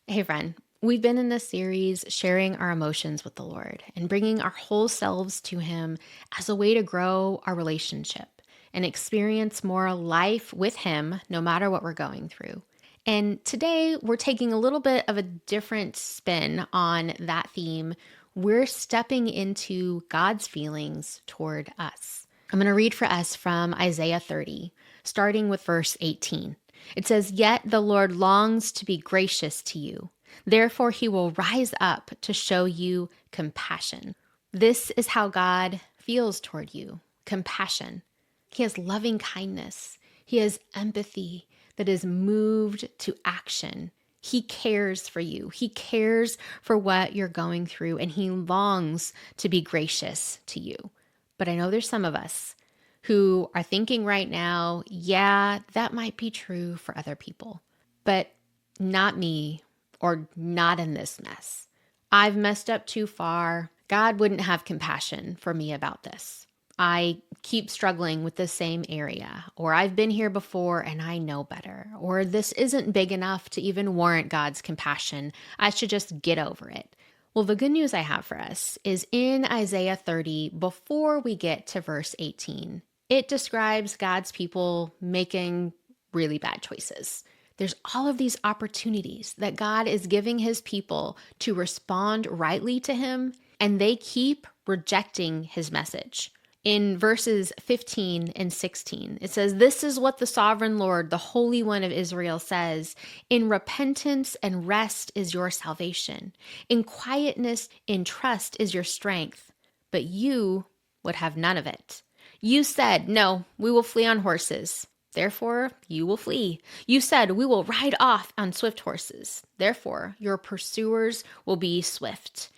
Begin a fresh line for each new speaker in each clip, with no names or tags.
Hey, friend. We've been in this series sharing our emotions with the Lord and bringing our whole selves to Him as a way to grow our relationship and experience more life with Him no matter what we're going through. And today we're taking a little bit of a different spin on that theme. We're stepping into God's feelings toward us. I'm going to read for us from Isaiah 30, starting with verse 18. It says, "Yet the Lord longs to be gracious to you. Therefore, he will rise up to show you compassion." This is how God feels toward you: compassion. He has loving kindness. He has empathy that is moved to action. He cares for you. He cares for what you're going through, and he longs to be gracious to you. But I know there's some of us who are thinking right now, yeah, that might be true for other people, but not me, or not in this mess. I've messed up too far. God wouldn't have compassion for me about this. I keep struggling with the same area, or I've been here before and I know better, or this isn't big enough to even warrant God's compassion. I should just get over it. Well, the good news I have for us is in Isaiah 30, before we get to verse 18, it describes God's people making really bad choices. There's all of these opportunities that God is giving his people to respond rightly to him, and they keep rejecting his message. In verses 15 and 16, it says, "This is what the sovereign Lord, the Holy One of Israel says: In repentance and rest is your salvation. In quietness and trust is your strength. But you would have none of it. You said, 'No, we will flee on horses.' Therefore, you will flee. You said, 'We will ride off on swift horses.' Therefore, your pursuers will be swift."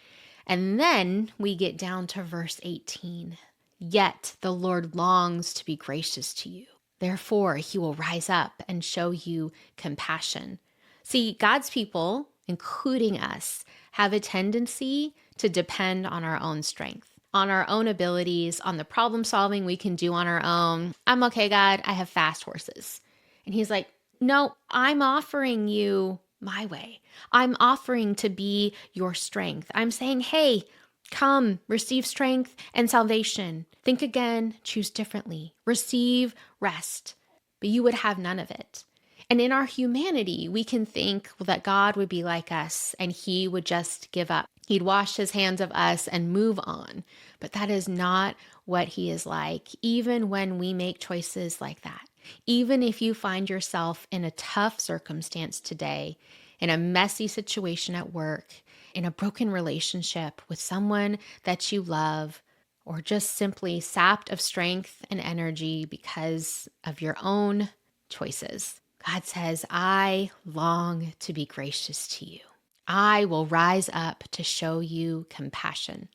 And then we get down to verse 18. "Yet the Lord longs to be gracious to you. Therefore, he will rise up and show you compassion." See, God's people, including us, have a tendency to depend on our own strength, on our own abilities, on the problem solving we can do on our own. "I'm okay, God. I have fast horses." And he's like, "No, I'm offering you my way. I'm offering to be your strength. I'm saying, hey, come, receive strength and salvation. Think again, choose differently, receive rest." But you would have none of it. And in our humanity, we can think, well, that God would be like us and he would just give up. He'd wash his hands of us and move on. But that is not what he is like, even when we make choices like that. Even if you find yourself in a tough circumstance today, in a messy situation at work, in a broken relationship with someone that you love, or just simply sapped of strength and energy because of your own choices, God says, "I long to be gracious to you. I will rise up to show you compassion."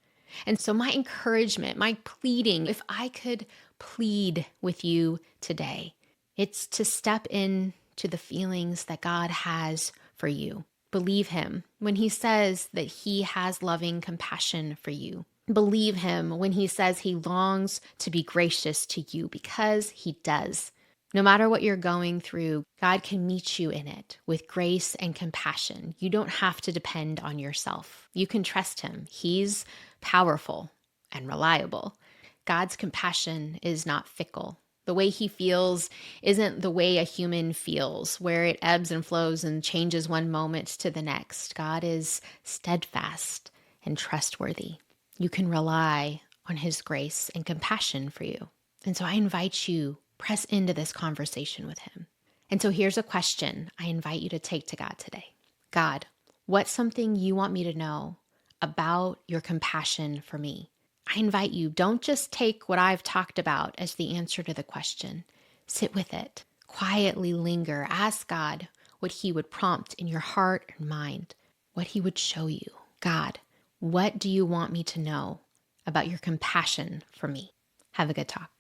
And so my encouragement, my pleading, if I could plead with you today, it's to step into the feelings that God has for you. Believe him when he says that he has loving compassion for you. Believe him when he says he longs to be gracious to you, because he does. No matter what you're going through, God can meet you in it with grace and compassion. You don't have to depend on yourself. You can trust him. He's powerful and reliable. God's compassion is not fickle. The way he feels isn't the way a human feels, where it ebbs and flows and changes one moment to the next. God is steadfast and trustworthy. You can rely on his grace and compassion for you. And so I invite you, press into this conversation with him. And so here's a question I invite you to take to God today. God, what's something you want me to know about your compassion for me? I invite you, don't just take what I've talked about as the answer to the question. Sit with it, quietly linger, ask God what he would prompt in your heart and mind, what he would show you. God, what do you want me to know about your compassion for me? Have a good talk.